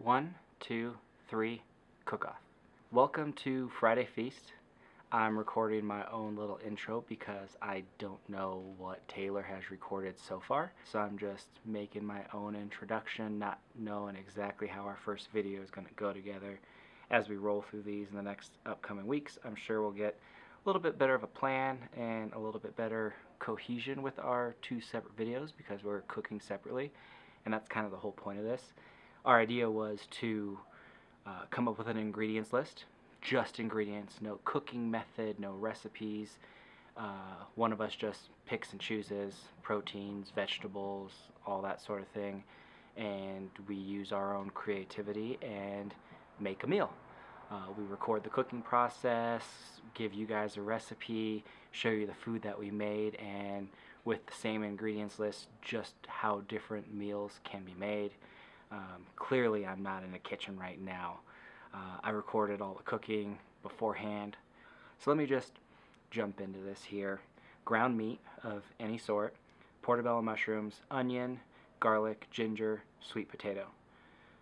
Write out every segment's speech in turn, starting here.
1, 2, 3, cook-off. Welcome to Friday Feast. I'm recording my own little intro because I don't know what Taylor has recorded so far. So I'm just making my own introduction, not knowing exactly how our first video is going to go together. As we roll through these in the next upcoming weeks, I'm sure we'll get a little bit better of a plan and a little bit better cohesion with our two separate videos because we're cooking separately. And that's kind of the whole point of this. Our idea was to come up with an ingredients list, just ingredients, no cooking method, no recipes. One of us just picks and chooses proteins, vegetables, all that sort of thing, and we use our own creativity and make a meal. We record the cooking process, give you guys a recipe, show you the food that we made, and with the same ingredients list, just how different meals can be made. Clearly I'm not in the kitchen right now. I recorded all the cooking beforehand. So let me just jump into this here. Ground meat of any sort, portobello mushrooms, onion, garlic, ginger, sweet potato.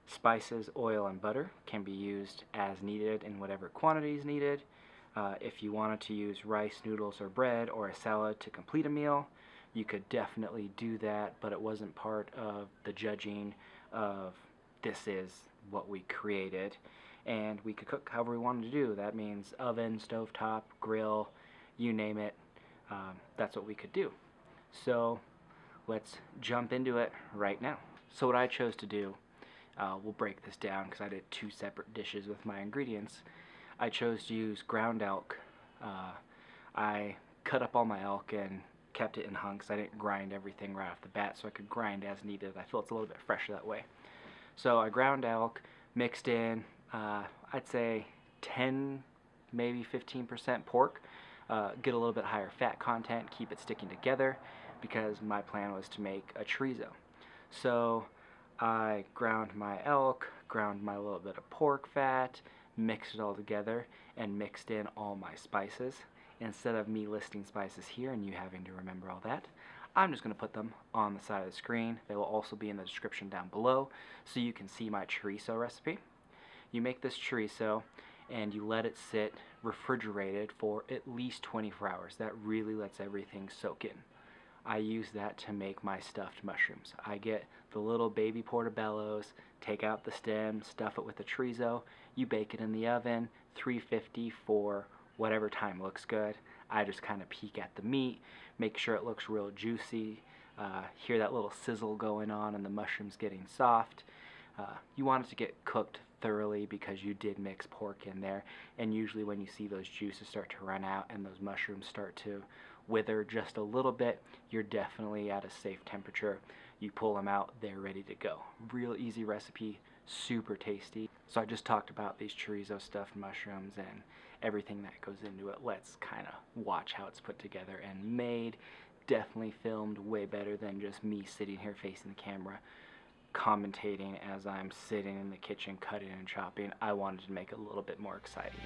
Spices, oil, and butter can be used as needed in whatever quantity is needed. If you wanted to use rice, noodles, or bread, or a salad to complete a meal, you could definitely do that, but it wasn't part of the judging of this is what we created. And we could cook however we wanted to do. That means oven, stovetop, grill, you name it. That's what we could do. So let's jump into it right now. So what I chose to do, we'll break this down because I did two separate dishes with my ingredients. I chose to use ground elk. I cut up all my elk and kept it in hunks. I didn't grind everything right off the bat, so I could grind as needed. I feel it's a little bit fresher that way. So I ground elk, mixed in, I'd say 10, maybe 15% pork. Get a little bit higher fat content, keep it sticking together, because my plan was to make a chorizo. So I ground my elk, ground my little bit of pork fat, mixed it all together, and mixed in all my spices. Instead of me listing spices here and you having to remember all that, I'm just going to put them on the side of the screen. They will also be in the description down below so you can see my chorizo recipe. You make this chorizo and you let it sit refrigerated for at least 24 hours. That really lets everything soak in. I use that to make my stuffed mushrooms. I get the little baby portobellos, take out the stem, stuff it with the chorizo. You bake it in the oven, 350 for whatever time looks good. I just kind of peek at the meat, make sure it looks real juicy, hear that little sizzle going on and the mushrooms getting soft. You want it to get cooked thoroughly because you did mix pork in there, and usually when you see those juices start to run out and those mushrooms start to wither just a little bit, you're definitely at a safe temperature. You pull them out, they're ready to go. Real easy recipe, super tasty. So I just talked about these chorizo stuffed mushrooms and everything that goes into it. Let's kind of watch how it's put together and made. Definitely filmed way better than just me sitting here facing the camera commentating as I'm sitting in the kitchen cutting and chopping. I wanted to make it a little bit more exciting.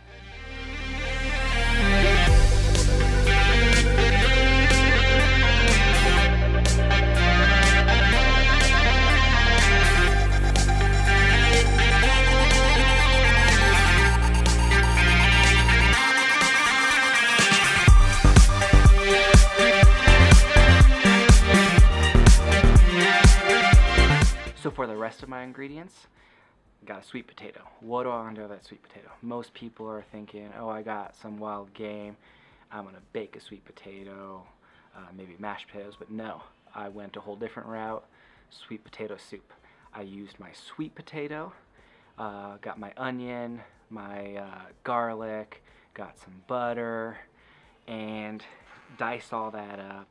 So for the rest of my ingredients, got a sweet potato. What do I want to do with that sweet potato? Most people are thinking, oh, I got some wild game, I'm going to bake a sweet potato, maybe mashed potatoes, but no. I went a whole different route, sweet potato soup. I used my sweet potato, got my onion, my garlic, got some butter, and diced all that up,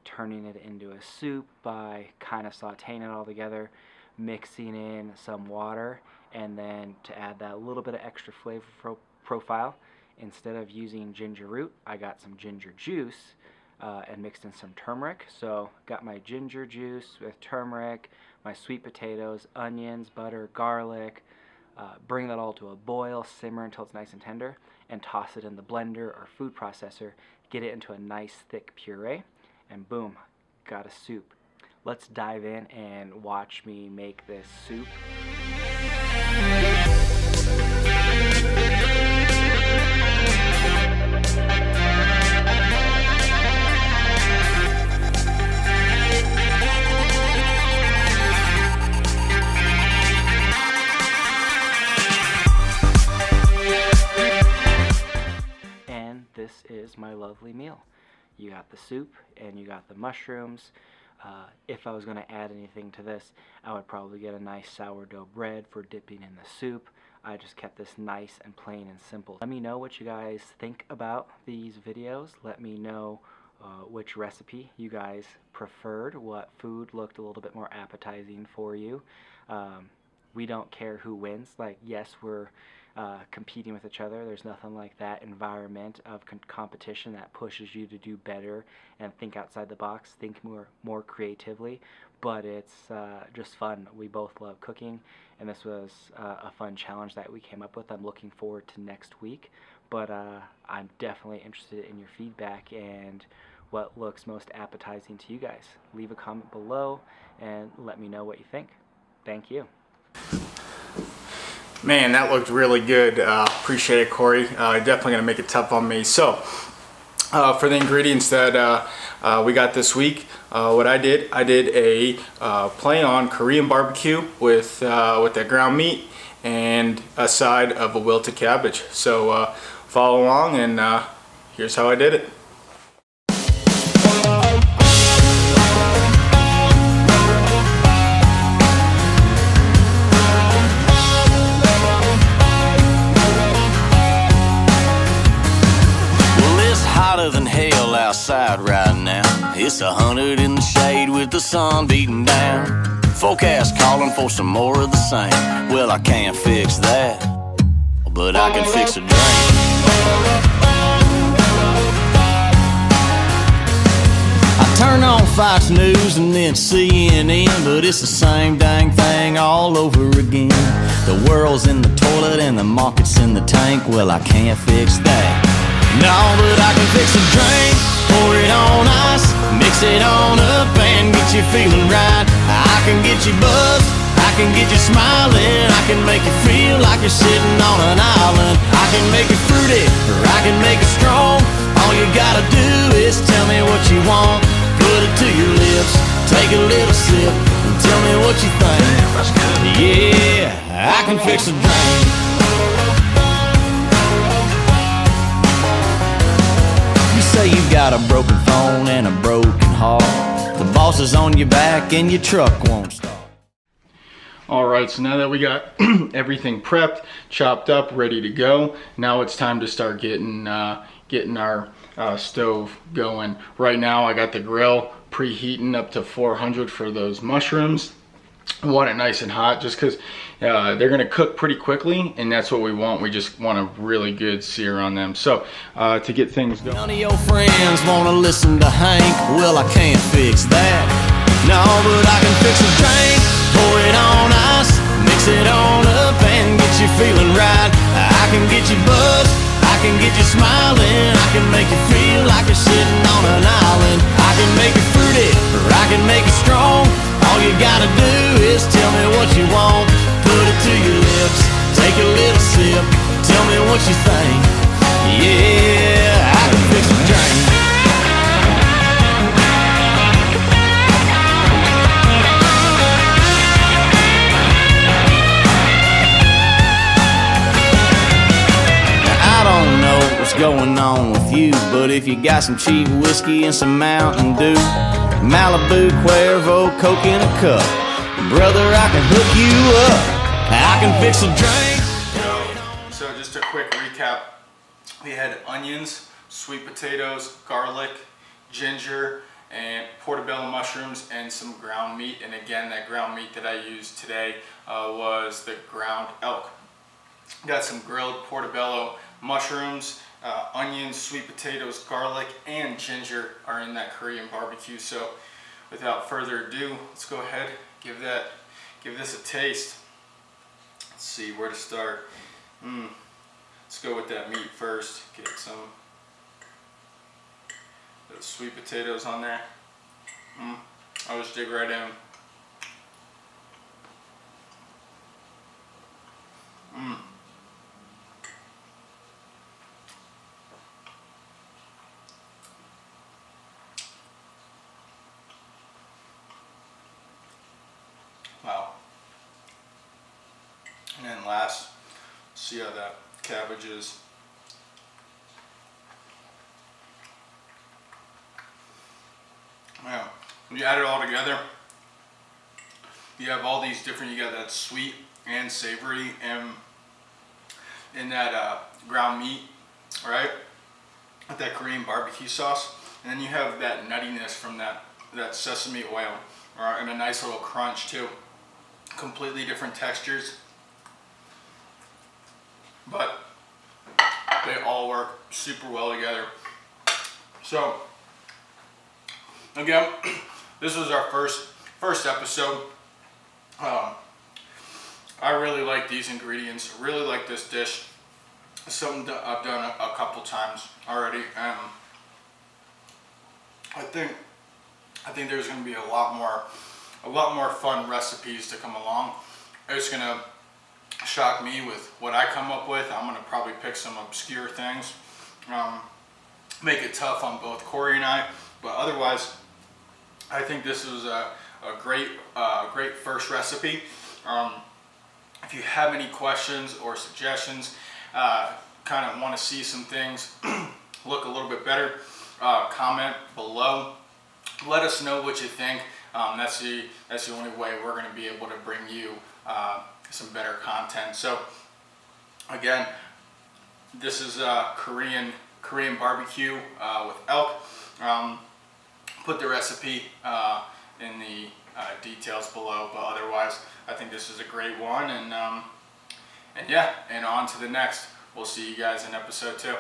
turning it into a soup by kind of sauteing it all together, mixing in some water, and then to add that little bit of extra flavor profile, instead of using ginger root, I got some ginger juice and mixed in some turmeric. So got my ginger juice with turmeric, my sweet potatoes, onions, butter, garlic, bring that all to a boil, simmer until it's nice and tender, and toss it in the blender or food processor, get it into a nice thick puree, and boom, got a soup. Let's dive in and watch me make this soup. is my lovely meal. You got the soup and you got the mushrooms. If I was going to add anything to this, I would probably get a nice sourdough bread for dipping in the soup. I just kept this nice and plain and simple. Let me know what you guys think about these videos. Let me know which recipe you guys preferred, what food looked a little bit more appetizing for you. We don't care who wins. Like, yes, we're competing with each other. There's nothing like that environment of competition that pushes you to do better and think outside the box, think more creatively. But it's just fun. We both love cooking, and this was a fun challenge that we came up with. I'm looking forward to next week, but I'm definitely interested in your feedback and what looks most appetizing to you guys. Leave a comment below and let me know what you think. Thank you. Man, that looked really good. Appreciate it, Corey. Definitely gonna make it tough on me. So, for the ingredients that we got this week, what I did a play on Korean barbecue with that ground meat and a side of a wilted cabbage. So follow along, and here's how I did it. Than hell outside right now. It's 100 in the shade with the sun beating down. Forecast calling for some more of the same. Well, I can't fix that, but I can fix a drink. I turn on Fox News and then CNN, but it's the same dang thing all over again. The world's in the toilet and the market's in the tank. Well, I can't fix that. No, but I can fix a drink, pour it on ice, mix it on up and get you feeling right. I can get you buzzed, I can get you smiling, I can make you feel like you're sitting on an island. I can make it fruity, or I can make it strong. All you gotta do is tell me what you want. Put it to your lips, take a little sip, and tell me what you think. Yeah, I can fix a drink. Say you got a broken phone and a broken heart. The boss is on your back and your truck won't start. Alright, so now that we got everything prepped, chopped up, ready to go, now it's time to start getting our stove going. Right now I got the grill preheating up to 400 for those mushrooms. I want it nice and hot just because they're going to cook pretty quickly, and that's what we want. We just want a really good sear on them. So to get things going. None of your friends want to listen to Hank. Well, I can't fix that. No, but I can fix a drink, pour it on ice, mix it on up and get you feeling right. I can get you buzzed, I can get you smiling, I can make you feel like you're sitting on an island. I can make it fruity, or I can make it strong. All you gotta do is tell me what you want. Put it to your lips, take a little sip, tell me what you think. Yeah, I can fix a drink. Now, I don't know what's going on with you, but if you got some cheap whiskey and some Mountain Dew, Malibu, Cuervo, Coke in a cup, brother, I can hook you up. I can fix a drink. So just a quick recap. We had onions, sweet potatoes, garlic, ginger, and portobello mushrooms, and some ground meat. And again, that ground meat that I used today was the ground elk. Got some grilled portobello mushrooms, onions, sweet potatoes, garlic, and ginger are in that Korean barbecue. So without further ado, let's go ahead, give this a taste. Let's see where to start. Let's go with that meat first. Get some those sweet potatoes on there. I'll just dig right in. Wow. And then last, see how that cabbage is. you add it all together, you have all these different, you got that sweet and savory and in that ground meat, right? With that Korean barbecue sauce. And then you have that nuttiness from that sesame oil, and a nice little crunch too. Completely different textures, but they all work super well together. So again, this was our first episode. I really like these ingredients. I really like this dish. It's something that I've done a couple times already. I think there's going to be a lot more fun recipes to come along. It's going to shock me with what I come up with. I'm going to probably pick some obscure things, make it tough on both Cory and I, but otherwise I think this was a great first recipe. If you have any questions or suggestions, kind of want to see some things look a little bit better, comment below. Let us know what you think. That's the only way we're going to be able to bring you some better content. So again, this is Korean barbecue with elk. Put the recipe in the details below, but otherwise I think this is a great one, and yeah, and on to the next. We'll see you guys in episode 2.